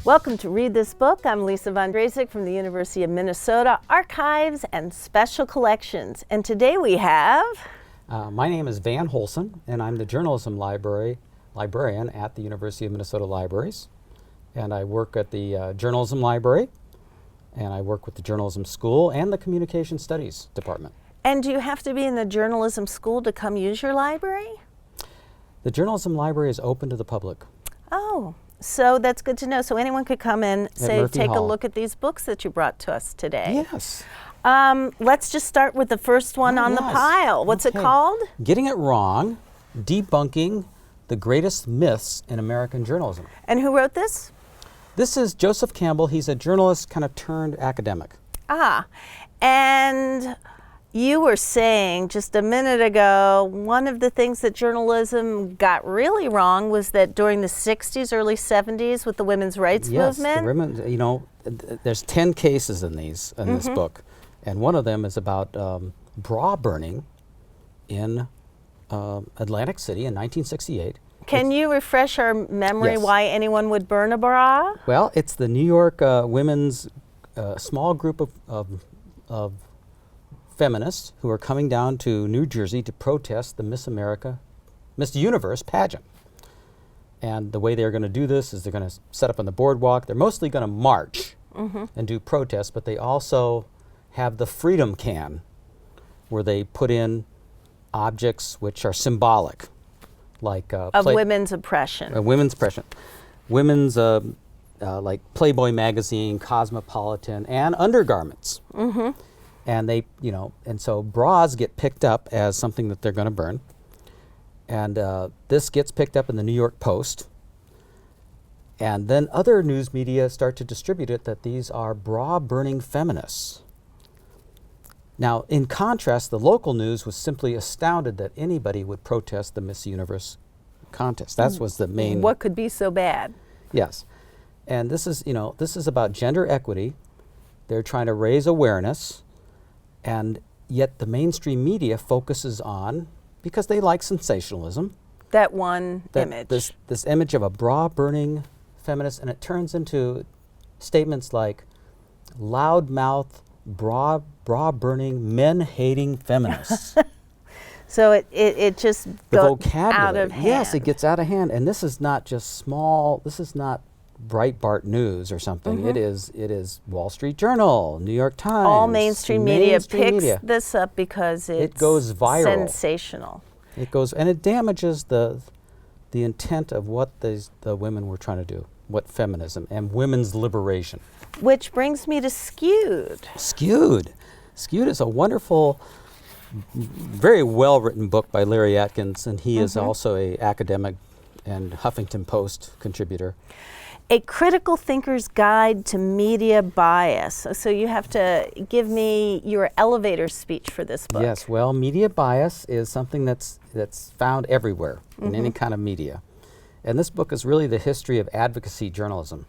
Welcome to Read This Book. I'm Lisa Von Drasek from the University of Minnesota Archives and Special Collections. And today we have... My name is Van Houlson, and I'm the journalism librarian at the University of Minnesota Libraries. And I work at the journalism library, and I work with the journalism school and the communication studies department. And do you have to be in the journalism school to come use your library? The journalism library is open to the public. Oh, so that's good to know. So anyone could come in, say, take a look at these books that you brought to us today. Yes. Let's just start with the first one on the pile. What's it called? Getting It Wrong, Debunking the Greatest Myths in American Journalism. And who wrote this? This is Joseph Campbell. He's a journalist kind of turned academic. And you were saying just a minute ago, one of the things that journalism got really wrong was that during the 60s, early 70s with the women's rights movement. Yes, there's 10 cases in this book, and one of them is about bra burning in Atlantic City in 1968. Can you refresh our memory why anyone would burn a bra? Well, it's the New York women's small group of feminists who are coming down to New Jersey to protest the Miss Universe pageant. And the way they're going to do this is they're going to set up on the boardwalk. They're mostly going to march and do protests, but they also have the Freedom Can, where they put in objects which are symbolic, like of women's oppression. Women's oppression. Women's like Playboy magazine, Cosmopolitan, and undergarments. And they, and so bras get picked up as something that they're going to burn. And this gets picked up in the New York Post. And then other news media start to distribute it that these are bra-burning feminists. Now, in contrast, the local news was simply astounded that anybody would protest the Miss Universe contest. That was the main... What could be so bad? Yes. And this is, this is about gender equity. They're trying to raise awareness. And yet the mainstream media focuses on, because they like sensationalism, that one image. This image of a bra-burning feminist, and it turns into statements like loudmouth, bra-burning, men-hating feminists. So it just goes out of hand. Yes, it gets out of hand. And this is not just small, this is not Breitbart News or something. It is Wall Street Journal, New York Times. All mainstream media picks this up because it goes viral. Sensational. It goes, and it damages the intent of what the women were trying to do, what feminism and women's liberation. Which brings me to Skewed. Skewed is a wonderful, very well-written book by Larry Atkins, and he is also an academic and Huffington Post contributor. A critical thinker's guide to media bias. So you have to give me your elevator speech for this book. Yes, well, media bias is something that's found everywhere in any kind of media. And this book is really the history of advocacy journalism.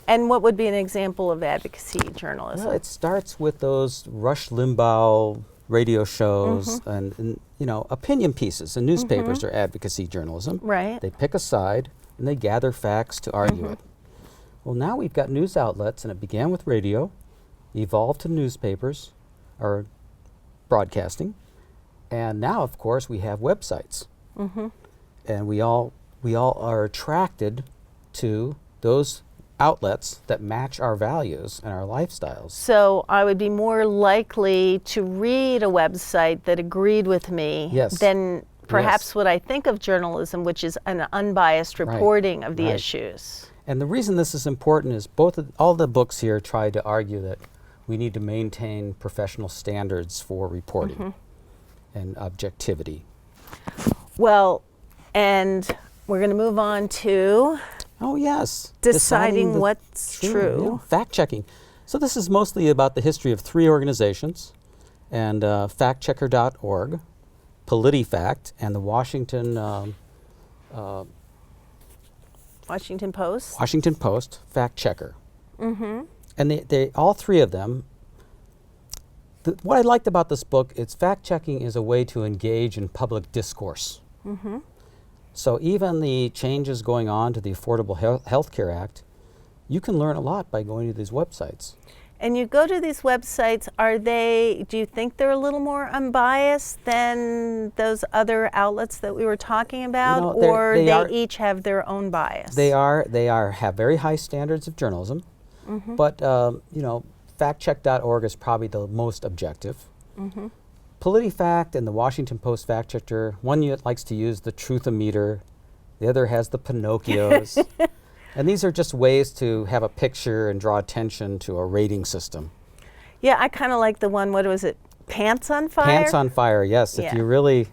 And what would be an example of advocacy journalism? Well, it starts with those Rush Limbaugh radio shows and opinion pieces in newspapers are advocacy journalism. Right. They pick a side and they gather facts to argue it. Well, now we've got news outlets, and it began with radio, evolved to newspapers, or broadcasting, and now, of course, we have websites. And we all are attracted to those outlets that match our values and our lifestyles. So I would be more likely to read a website that agreed with me than perhaps what I think of journalism, which is an unbiased reporting of the issues. And the reason this is important is all the books here try to argue that we need to maintain professional standards for reporting and objectivity. Well, and we're going to move on to deciding what's true. Yeah, fact-checking. So this is mostly about the history of three organizations, and factchecker.org, PolitiFact, and the Washington Post Fact Checker. And they all three of them. What I liked about this book is fact checking is a way to engage in public discourse. So even the changes going on to the Affordable Health Care Act you can learn a lot by going to these websites. And you go to these websites, do you think they're a little more unbiased than those other outlets that we were talking about? Or they each have their own bias? They have very high standards of journalism, but factcheck.org is probably the most objective. PolitiFact and the Washington Post Fact Checker, one likes to use the Truthometer, the other has the Pinocchios. And these are just ways to have a picture and draw attention to a rating system. Yeah, I kind of like the one, what was it, Pants on Fire? Pants on Fire, yes. Yeah. If you really,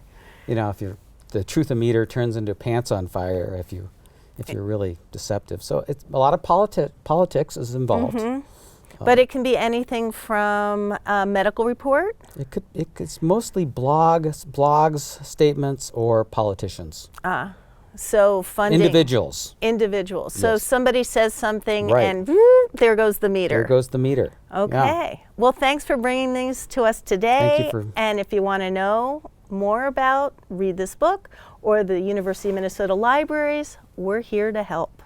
the Truthometer turns into Pants on Fire if you're really deceptive. So it's a lot of politics is involved. But it can be anything from a medical report? It's mostly blogs, statements, or politicians. So funding. Individuals. So yes. Somebody says something and there goes the meter. There goes the meter. Okay. Yeah. Well, thanks for bringing these to us today. And if you want to know more about Read This Book or the University of Minnesota Libraries, we're here to help.